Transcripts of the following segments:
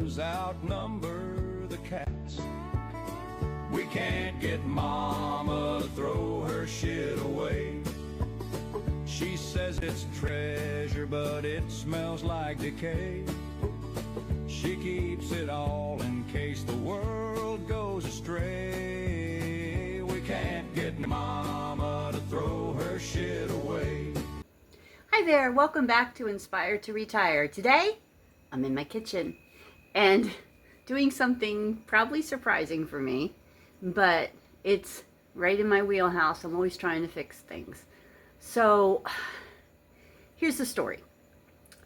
dogs outnumber the cats. We can't get Mama to throw her shit away. She says it's treasure, but it smells like decay. She keeps it all in case the world goes astray. We can't get Mama to throw her shit away. Hi there, welcome back to Inspired to Retire. Today, I'm in my kitchen and doing something probably surprising for me, but it's right in my wheelhouse. I'm always trying to fix things. So, here's the story.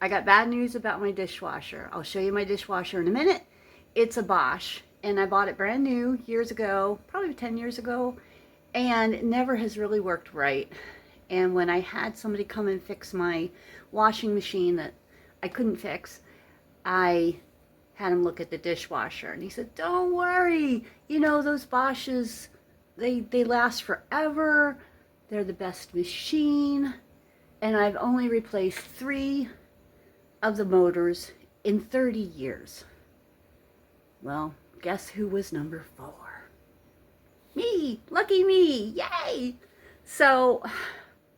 I got bad news about my dishwasher. I'll show you my dishwasher in a minute. It's a Bosch, and I bought it brand new years ago, probably 10 years ago, and it never has really worked right. And when I had somebody come and fix my washing machine that I couldn't fix, I had him look at the dishwasher, and he said, don't worry, you know, those Bosches, they last forever. They're the best machine. And I've only replaced 3 of the motors in 30 years. Well, guess who was number 4? Me! Lucky me! Yay! So,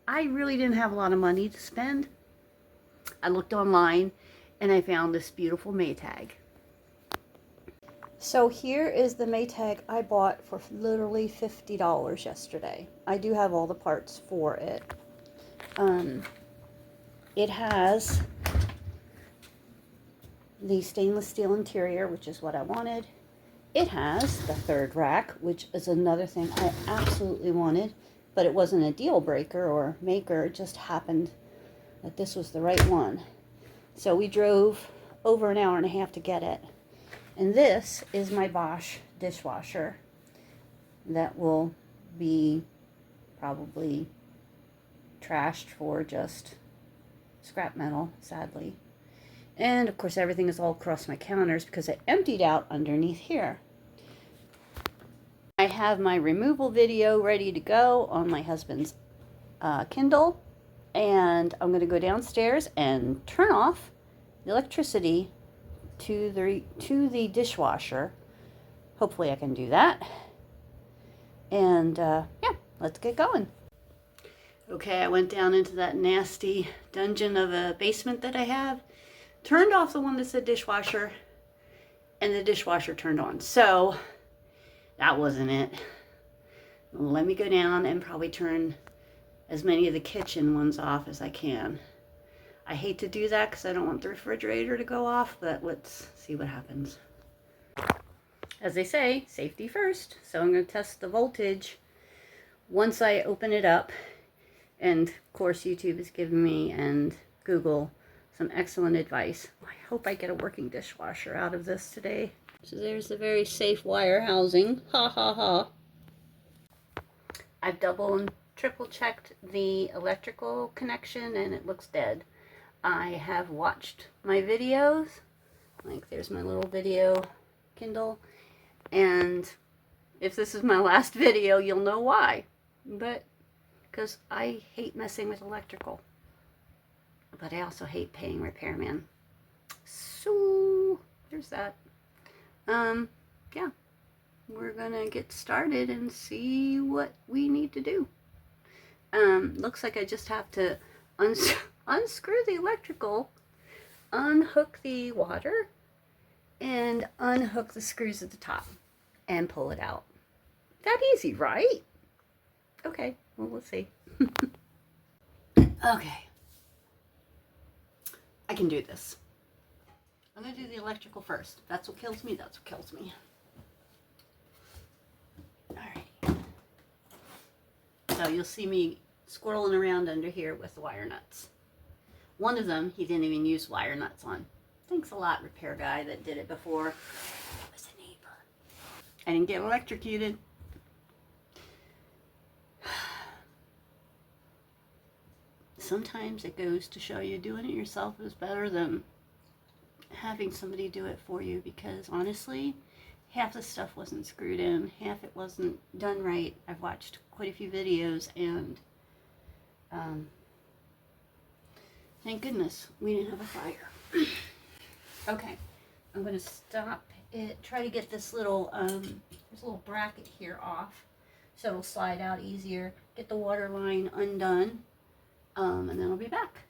I really didn't have a lot of money to spend. I looked online and I found this beautiful Maytag. So here is the Maytag I bought for literally $50 yesterday. I do have all the parts for it. It has the stainless steel interior, which is what I wanted. It has the 3rd rack, which is another thing I absolutely wanted, but it wasn't a deal breaker or maker. It just happened that this was the right one. So we drove over an hour and a half to get it. And this is my Bosch dishwasher that will be probably trashed for just scrap metal, sadly. And of course everything is all across my counters because I emptied out underneath here. I have my removal video ready to go on my husband's Kindle, and I'm going to go downstairs and turn off the electricity to the dishwasher. Hopefully I can do that. And yeah, let's get going. Okay, I went down into that nasty dungeon of a basement that I have, turned off the one that said dishwasher, and the dishwasher turned on. So that wasn't it. Let me go down and probably turn as many of the kitchen ones off as I can. I hate to do that because I don't want the refrigerator to go off, but let's see what happens. As they say, safety first. So I'm going to test the voltage once I open it up. And of course YouTube has given me, and Google, some excellent advice. I hope I get a working dishwasher out of this today. So there's the very safe wire housing. Ha ha ha. I've double and triple checked the electrical connection and it looks dead. I have watched my videos, like there's my little video Kindle, and if this is my last video, you'll know why. But because I hate messing with electrical, but I also hate paying repairman. So there's that. Yeah, we're gonna get started and see what we need to do. Looks like I just have to unscrew the electrical, unhook the water, and unhook the screws at the top and pull it out. That easy, right? Okay, well, let's see. Okay. I can do this. I'm going to do the electrical first. If that's what kills me, that's what kills me. Alright. So you'll see me squirreling around under here with the wire nuts. One of them, he didn't even use wire nuts on. Thanks a lot, repair guy that did it before. It was a neighbor. I didn't get electrocuted. Sometimes it goes to show you doing it yourself is better than having somebody do it for you, because honestly, half the stuff wasn't screwed in, half it wasn't done right. I've watched quite a few videos, and thank goodness we didn't have a fire. Okay, I'm going to stop it, try to get this little, there's a little bracket here off, so it'll slide out easier. Get the water line undone, and then I'll be back.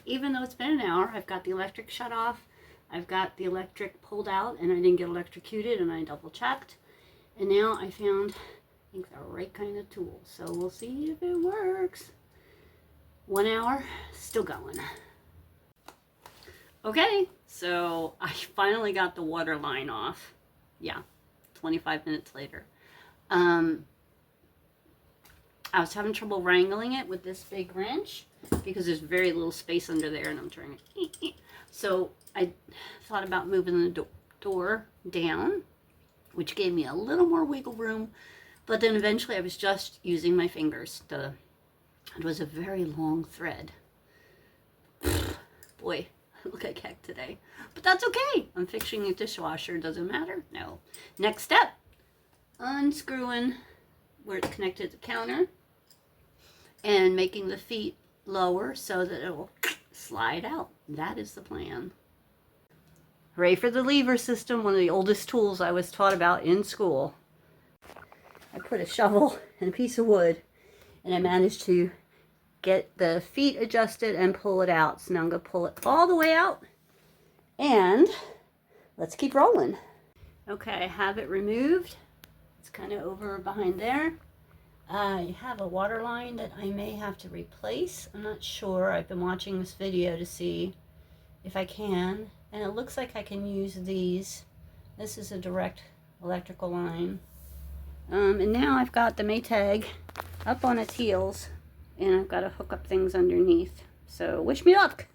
Even though it's been an hour, I've got the electric shut off, I've got the electric pulled out, and I didn't get electrocuted, and I double checked. And now I found, I think, the right kind of tool. So we'll see if it works. 1 hour, still going. Okay, so I finally got the water line off. Yeah, 25 minutes later. I was having trouble wrangling it with this big wrench because there's very little space under there, and I'm trying to... So I thought about moving the door down, which gave me a little more wiggle room, but then eventually I was just using my fingers. It was a very long thread. Boy, I look like heck today. But that's okay. I'm fixing a dishwasher. Doesn't matter. No. Next step. Unscrewing where it's connected to the counter and making the feet lower so that it will slide out. That is the plan. Hooray for the lever system, one of the oldest tools I was taught about in school. I put a shovel and a piece of wood, and I managed to get the feet adjusted and pull it out. So now I'm going to pull it all the way out, and let's keep rolling. Okay, I have it removed. It's kind of over behind there. I have a water line that I may have to replace. I'm not sure. I've been watching this video to see if I can. And it looks like I can use these. This is a direct electrical line. And now I've got the Maytag up on its heels. And I've got to hook up things underneath. So wish me luck.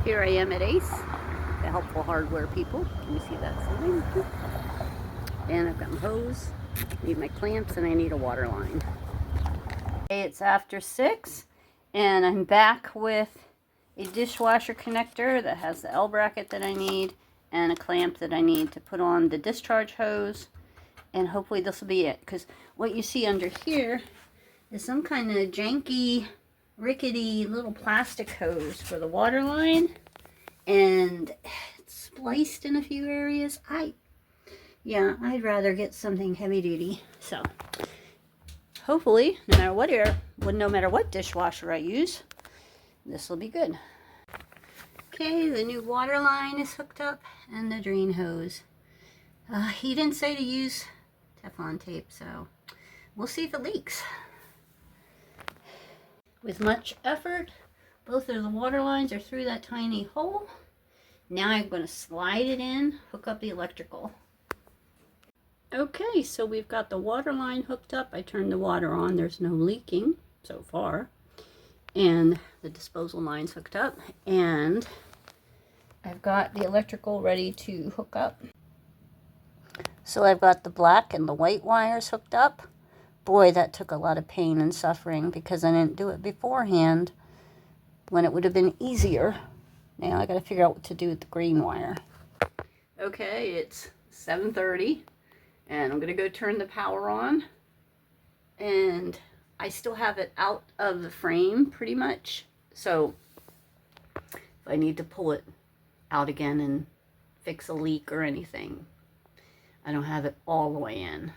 Here I am at Ace, the helpful hardware people. Can you see that sign? And I've got my hose. I need my clamps, and I need a water line. It's after 6, and I'm back with a dishwasher connector that has the L bracket that I need and a clamp that I need to put on the discharge hose, and hopefully this will be it, because what you see under here is some kind of janky, rickety little plastic hose for the water line, and it's spliced in a few areas. I'd rather get something heavy duty. So hopefully, no matter what dishwasher I use, this will be good. Okay, the new water line is hooked up, and the drain hose. He didn't say to use Teflon tape, so we'll see if it leaks. With much effort, both of the water lines are through that tiny hole. Now I'm going to slide it in, hook up the electrical. Okay, so we've got the water line hooked up. I turned the water on. There's no leaking so far. And the disposal line's hooked up. And I've got the electrical ready to hook up. So I've got the black and the white wires hooked up. Boy, that took a lot of pain and suffering because I didn't do it beforehand when it would have been easier. Now I got to figure out what to do with the green wire. Okay, it's 7:30. And I'm going to go turn the power on, and I still have it out of the frame pretty much. So if I need to pull it out again and fix a leak or anything, I don't have it all the way in.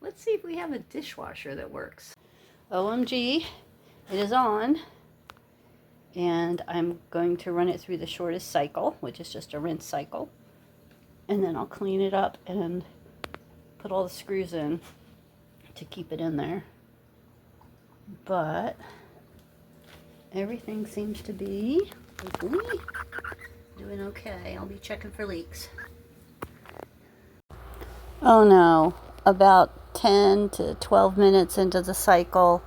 Let's see if we have a dishwasher that works. OMG, it is on. And I'm going to run it through the shortest cycle, which is just a rinse cycle. And then I'll clean it up and put all the screws in to keep it in there. But everything seems to be hopefully doing okay. I'll be checking for leaks. Oh no, about 10 to 12 minutes into the cycle,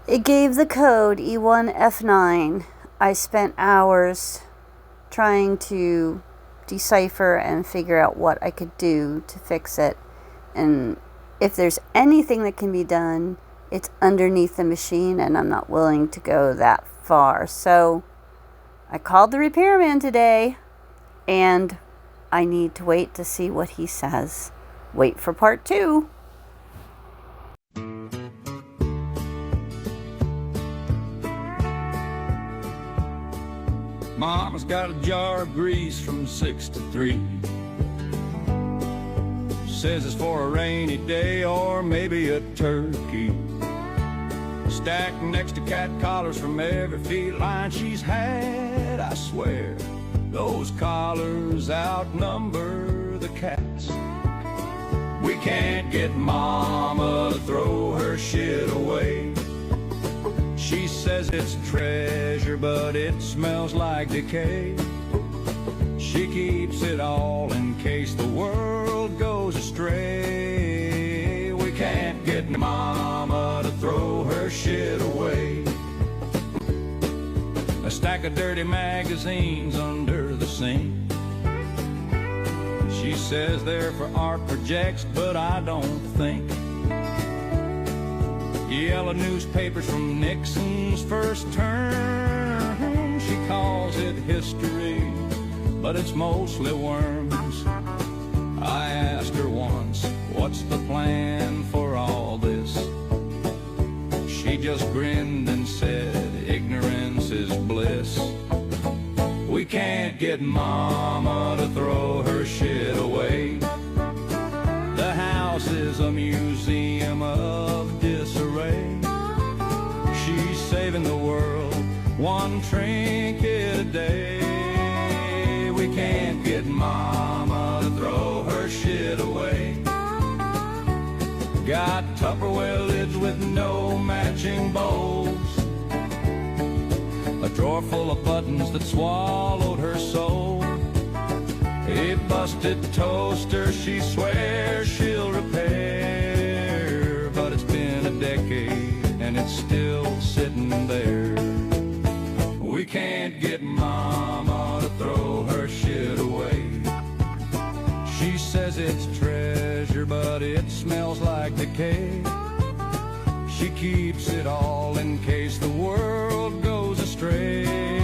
it gave the code E1F9. I spent hours trying to decipher and figure out what I could do to fix it. And if there's anything that can be done, it's underneath the machine, and I'm not willing to go that far. So I called the repairman today, and I need to wait to see what he says. Wait for part 2. Mama Mama's got a jar of grease from 6 to 3. Says it's for a rainy day or maybe a turkey. Stacked next to cat collars from every feline she's had. I swear, those collars outnumber the cats. We can't get Mama to throw her shit away. She says it's treasure, but it smells like decay. She keeps it all in case the world goes astray. We can't get Mama to throw her shit away. A stack of dirty magazines under the sink. She says they're for art projects, but I don't think. Yellow newspapers from Nixon's first term. She calls it history, but it's mostly worms. I asked her once, what's the plan for all this? She just grinned and said, ignorance is bliss. We can't get Mama to throw her shit away. The house is a museum of disarray. She's saving the world, one trinket a day. We can't get Mama to throw her shit away. Got Tupperware lids with no matching bowls. A drawer full of buttons that swallowed her soul. A busted toaster she swears she'll repair, but it's been a decade and it's still sitting there. We can't get Mama to throw her shit away. She says it's treasure, but it smells like decay. She keeps it all in case the world goes astray.